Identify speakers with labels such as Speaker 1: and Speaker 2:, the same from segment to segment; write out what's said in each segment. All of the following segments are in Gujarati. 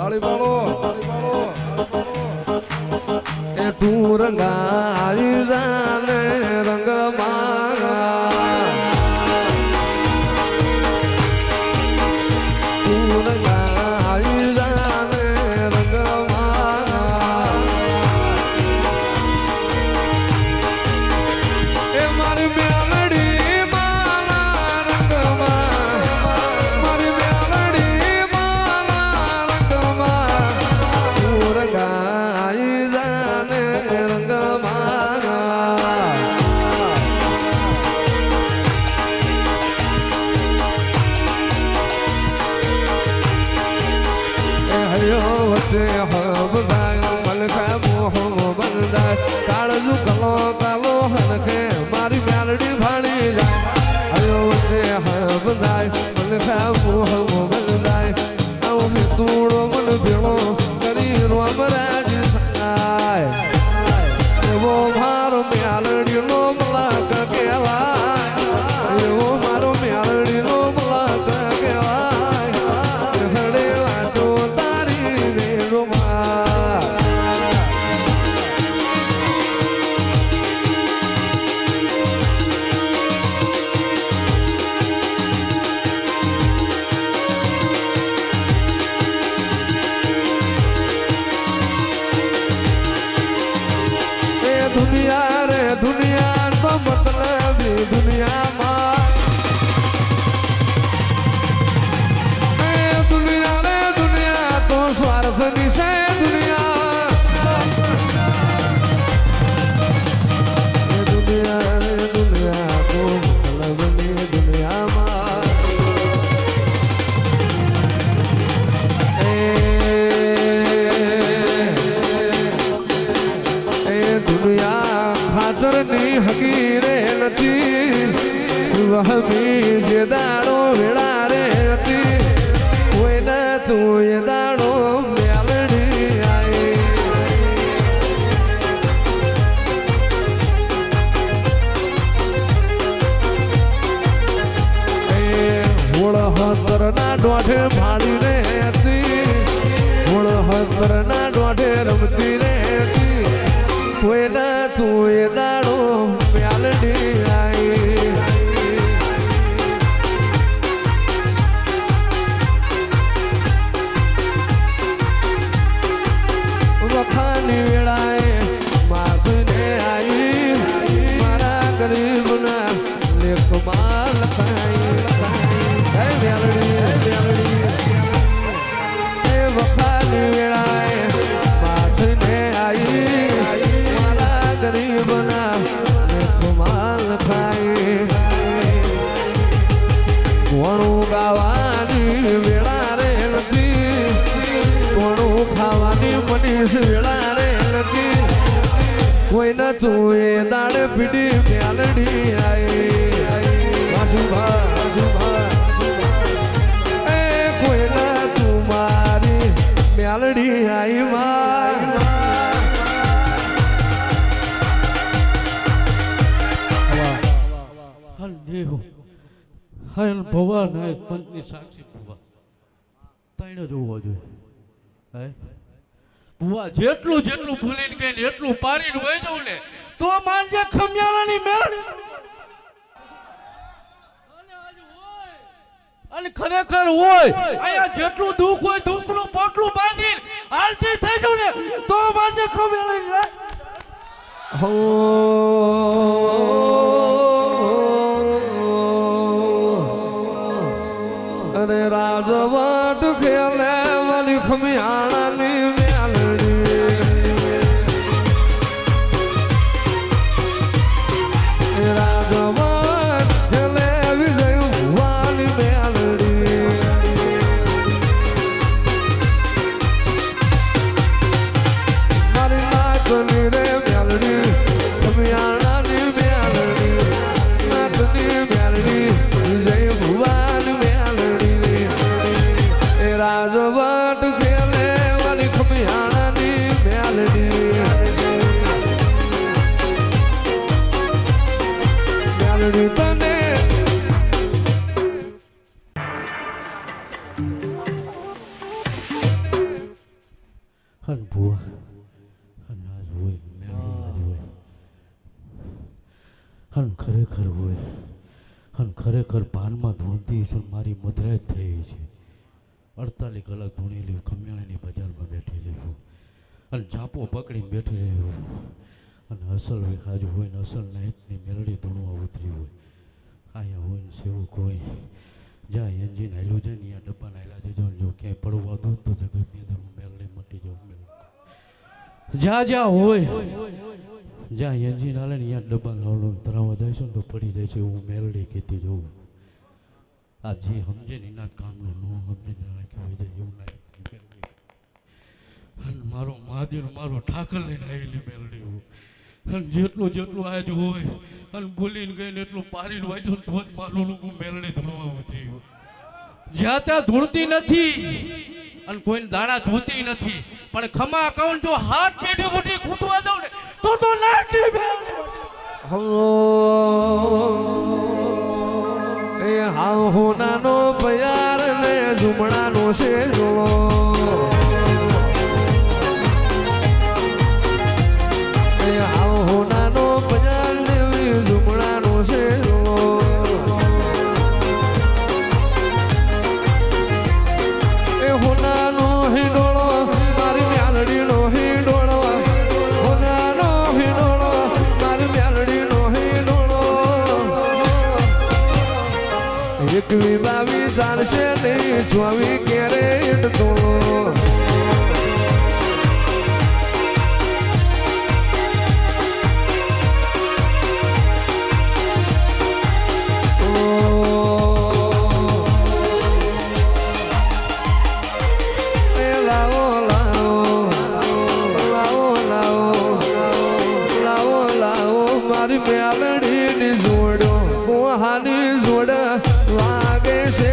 Speaker 1: તાળી પાડો એ તું રંગાઈ જાને રંગ મારા તું રંગાઈ જાને રંગ મારા એ મારી મેલડી મારા રંગમાં મારી મેલડી મારા રંગમાં તું રંગાઈ જાને રંગ મારા એ હયો વચ્ચે હબદાય મલકા મોહ બંધાય કાળજુ કલો કાલો હનખે મારી મેલડી ભાળી જાય હયો વચ્ચે હબદાય મલકા મોહ બંધાય આવું તુડો મન ભેળો કરી રોમ રાજ થાય એવો મારો મેલડીનો મલક કહેવાય એવો મારો મેલડીનો મલક કહેવાય હડે વાતો તારી રે રોમા दुनिया रे दुनिया तो मतलब दुनिया माँ दुनिया रे दुनिया तो स्वार्थ निशे दुनिया दुनिया रे दुनिया तो मतलब दुनिया माँ दुनिया खाचर नी हकीरे नथी वहमी जे दाड़ो वेड़ा रे नथी कोई न तू ये दाड़ो मेलडी आई होड़ हतर ना डोठे भाड़ी रे हती होड़ हतर ना डोठे रमती रे हती कोई ना तू ये दाड़ो मेलडी आई वखानी वेड़ाए माथने आई मारा गरीब ना लेख माल खाई मेलडी वखानी वेड़ाए माथने आई गरीब ना माल खाई घणु गावानी वेड़ा रे नथी घणु खावानी मनीष वेड़ा रे नथी कोई न तू ए दाड़े पीड़ी मेलडी आई वासुभा ए कोई न तू मारी मेलडी आई माँ
Speaker 2: દેવો હાલ ભગવાન હે પંચની સાક્ષી ભુવા તૈણ જોવો જોઈએ હે ભુવા જેટલું જેટલું ભૂલીને ગઈ એટલું પારીને વહી જવું ને તો માનજે ખમિયારાની મેળ અને ખરેખર હોય આયા જેટલું દુઃખ હોય દુઃખનું પોટલું બાંધીને હાલતી થઈ જવું ને તો માનજે ખમિયારાની
Speaker 1: હો अरे राजवट खेले वाली खमियाणी मेलडी राजवट खेले विजय वाली मेलडी मारी नाचनी रे मेलडी खमियाणी मेलडी नाचनी मेलडी विजय भुवानी राजवट खेले वाली खमियाणी मेलडी मेलडी तने
Speaker 2: હન ખરેખર હોય હન ખરેખર પાનમાં ધૂણતી છે મારી મધરાજ થઈ છે 48 કલાક ધૂણેલી ખમિયાણાની બજારમાં બેઠેલી હું અને ઝાપો પકડીને બેઠી રહ્યો અને અસલ હાજુ હોય ને અસલ નાઈટની મેલડી ધૂણવા ઉતરી હોય અહીંયા હોય ને સેવું કોઈ જ્યાં એન્જિન હાલ્યું છે ને અહીંયા ડબ્બા નાયલા જજો જો ક્યાંય પડવા દો તો જગતની અંદર હું મેલડી મટી જાઉં જ્યાં જ્યાં હોય જ્યાં એન્જિન હાલે ને અહીંયા ડબ્બા લાવડો તરાવવા જાય છે ને તો પડી જાય છે હું મેલડી કહેતી જવું આ જે સમજે ને એના કામનું ન સમજીને રાખી હોય જાય એવું ના અને મારો મહાદેવ મારો ઠાકર લઈને આવેલી મેલડી હું અને જેટલું જેટલું આજ હોય અને ભૂલીને ગઈને એટલું પારીને વાંચ્યું તો જ મારું હું મેલડી ધૂણવા ઉતરી જ્યાં ત્યાં ધૂણતી નથી અને કોઈને દાણા ધોતી નથી પણ ખમા કહું જો હાથ પેઢી ઉઠી ખૂટવા દઉં ને તો નાખી
Speaker 1: એ હા હોનાનો પ્યાર ને ઝુમણાનો છે જોડો એ હા હોનાનો પ્યાર ને ઝુમણાનો છે જોડો એ હોનાનો હિડોળો મારી મ્યાલડીનો હિડોળો હોનાનો હિડોળો મારી મ્યાલડીનો હિડોળો એકવી બાવી ચાલશે નહીં ચોવી કેરેટ તો મારી મેલડીની જોડો કોહાની જોડ લાગે છે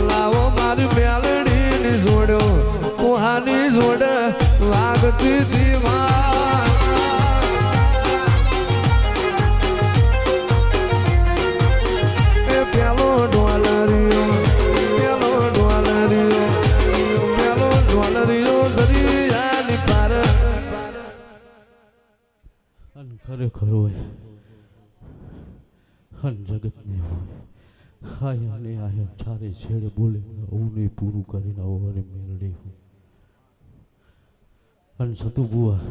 Speaker 1: લાવો મારી મેલડીની જોડો કોહાની જોડ લાગતી દીવા પેલો ડોલરીઓ દરિયાની પાર
Speaker 2: અને ખરેખર હોય હન જગતને હોય હાય અને આયા ચારે છેડે બોલે હું નહીં પૂરું કરીને આવો અને મેળડી હું અને સતુ બુઆ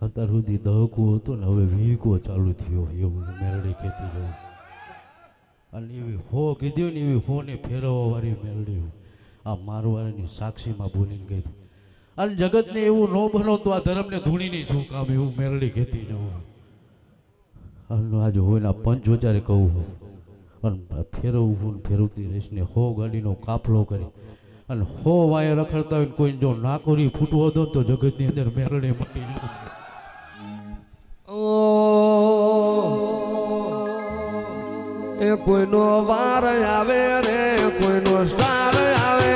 Speaker 2: અત્યાર સુધી દહકો હતો ને હવે વીકો ચાલુ થયો એવું મેળડી કહેતી જવું અને એવી હો કીધી ને એવી હોને ફેરવવા વાળી મેળડી આ મારવાળાની સાક્ષીમાં બોલીને ગઈ અને જગતને એવું ન બનો તો આ ધર્મને ધૂણીની શું કામ એવું મેળડી કહેતી જવું અને આજે હોય ને પંચ વચારે કહું અને ફેરવવું ફેરવતી રહીશ ને હો ગાડીનો કાફલો કરી અને હો વાય રખડતા હોય કોઈ જો નાકોરી ફૂટવો દો તો જગતની અંદર મેળડી મટી જાય
Speaker 1: એ કોઈનો વાર આવે રે કોઈનો સ્ટાર આવે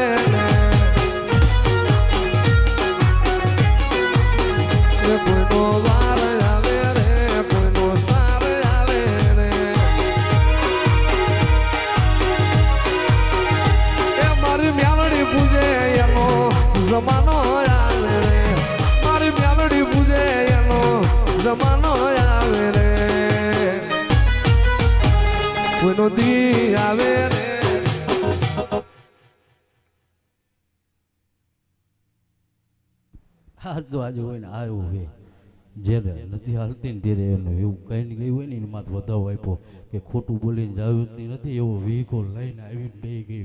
Speaker 1: રે કોઈનો વાર આવે રે કોઈનો સ્ટાર આવે રે એ મારી મ્યાલડી પૂજે એનો જમાનો આવે રે મારી મ્યાલડી પૂજે એનો જમાનો આવે રે કોઈનો દી આવે રે
Speaker 2: હા તો આજે હોય ને આવ્યું હોય જ્યારે નથી હાલતી ને ત્યારે એનું એવું કહીને ગઈ હોય ને એમાં વધાવો આપ્યો કે ખોટું બોલીને જાવતી નથી એવો વીકો લઈને આવીને બે ગઈ